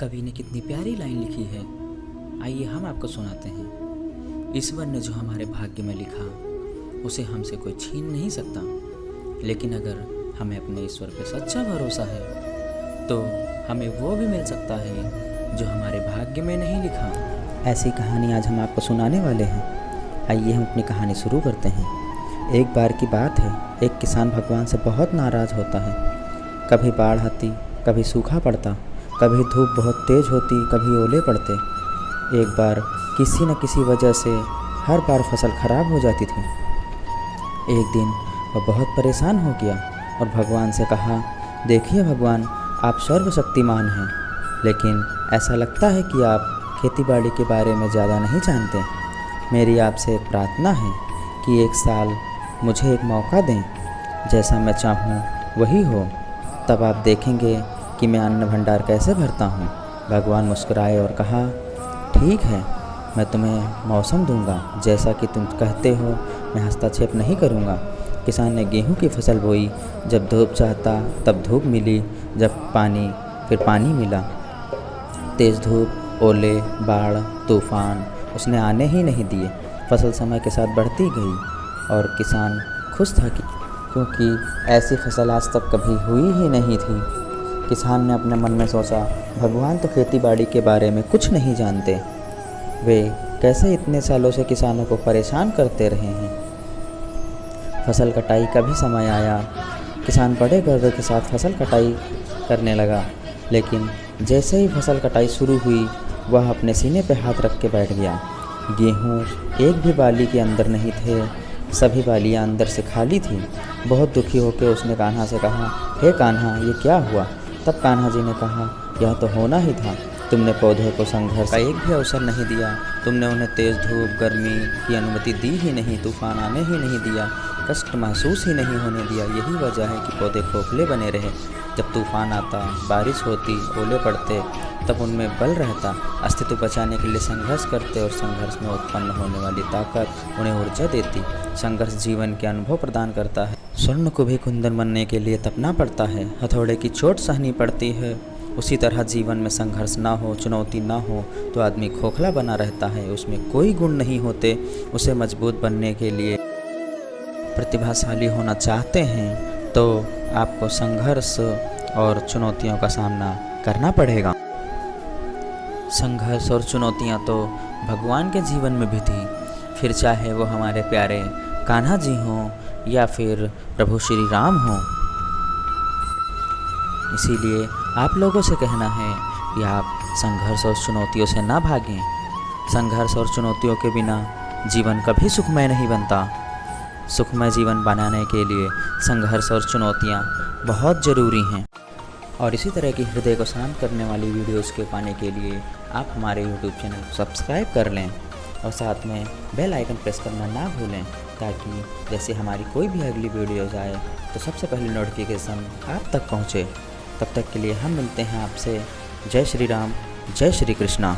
कवि ने कितनी प्यारी लाइन लिखी है। आइए हम आपको सुनाते हैं। ईश्वर ने जो हमारे भाग्य में लिखा उसे हमसे कोई छीन नहीं सकता, लेकिन अगर हमें अपने ईश्वर पे सच्चा भरोसा है तो हमें वो भी मिल सकता है जो हमारे भाग्य में नहीं लिखा। ऐसी कहानी आज हम आपको सुनाने वाले हैं। आइए हम अपनी कहानी शुरू करते हैं। एक बार की बात है, एक किसान भगवान से बहुत नाराज़ होता है। कभी बाढ़ आती, कभी सूखा पड़ता, कभी धूप बहुत तेज़ होती, कभी ओले पड़ते। एक बार किसी न किसी वजह से हर बार फसल खराब हो जाती थी। एक दिन वह बहुत परेशान हो गया और भगवान से कहा, देखिए भगवान, आप सर्वशक्तिमान हैं, लेकिन ऐसा लगता है कि आप खेतीबाड़ी के बारे में ज़्यादा नहीं जानते। मेरी आपसे एक प्रार्थना है कि एक साल मुझे एक मौका दें, जैसा मैं चाहूँ वही हो, तब आप देखेंगे कि मैं अन्न भंडार कैसे भरता हूँ। भगवान मुस्कुराए और कहा, ठीक है, मैं तुम्हें मौसम दूंगा, जैसा कि तुम कहते हो, मैं हस्तक्षेप नहीं करूँगा। किसान ने गेहूँ की फसल बोई। जब धूप चाहता तब धूप मिली, जब पानी फिर पानी मिला। तेज़ धूप, ओले, बाढ़, तूफान उसने आने ही नहीं दिए। फसल समय के साथ बढ़ती गई और किसान खुश था क्योंकि ऐसी फसल आज तक कभी हुई ही नहीं थी। किसान ने अपने मन में सोचा, भगवान तो खेतीबाड़ी के बारे में कुछ नहीं जानते, वे कैसे इतने सालों से किसानों को परेशान करते रहे हैं। फसल कटाई का भी समय आया। किसान बड़े गर्व के साथ फसल कटाई करने लगा, लेकिन जैसे ही फसल कटाई शुरू हुई, वह अपने सीने पर हाथ रख के बैठ गया। गेहूँ एक भी बाली के अंदर नहीं थे, सभी बालियाँ अंदर से खाली थीं। बहुत दुखी होकर उसने कान्हा से कहा, हे कान्हा, ये क्या हुआ? तब कान्हा जी ने कहा, यह तो होना ही था। तुमने पौधों को संघर्ष का एक भी अवसर नहीं दिया। तुमने उन्हें तेज़ धूप, गर्मी की अनुमति दी ही नहीं, तूफान आने ही नहीं दिया, कष्ट महसूस ही नहीं होने दिया। यही वजह है कि पौधे खोखले बने रहे। जब तूफान आता, बारिश होती, ओले पड़ते, तब उनमें बल रहता, अस्तित्व बचाने के लिए संघर्ष करते और संघर्ष में उत्पन्न होने वाली ताकत उन्हें ऊर्जा देती। संघर्ष जीवन के अनुभव प्रदान करता है। स्वर्ण को भी कुंदन बनने के लिए तपना पड़ता है, हथौड़े की चोट सहनी पड़ती है। उसी तरह जीवन में संघर्ष ना हो, चुनौती ना हो तो आदमी खोखला बना रहता है, उसमें कोई गुण नहीं होते। उसे मजबूत बनने के लिए प्रतिभाशाली होना चाहते हैं तो आपको संघर्ष और चुनौतियों का सामना करना पड़ेगा। संघर्ष और चुनौतियाँ तो भगवान के जीवन में भी थी, फिर चाहे वो हमारे प्यारे कान्हा जी हों या फिर प्रभु श्री राम हों। इसीलिए आप लोगों से कहना है कि आप संघर्ष और चुनौतियों से ना भागें। संघर्ष और चुनौतियों के बिना जीवन कभी सुखमय नहीं बनता। सुखमय जीवन बनाने के लिए संघर्ष और चुनौतियाँ बहुत ज़रूरी हैं। और इसी तरह की हृदय को शांत करने वाली वीडियोज़ के पाने के लिए आप हमारे YouTube चैनल को सब्सक्राइब कर लें और साथ में बेल आइकन प्रेस करना ना भूलें, ताकि जैसे हमारी कोई भी अगली वीडियोज़ आए तो सबसे पहले नोटिफिकेशन आप तक पहुँचे। तब तक के लिए हम मिलते हैं आपसे। जय श्री राम, जय श्री कृष्णा।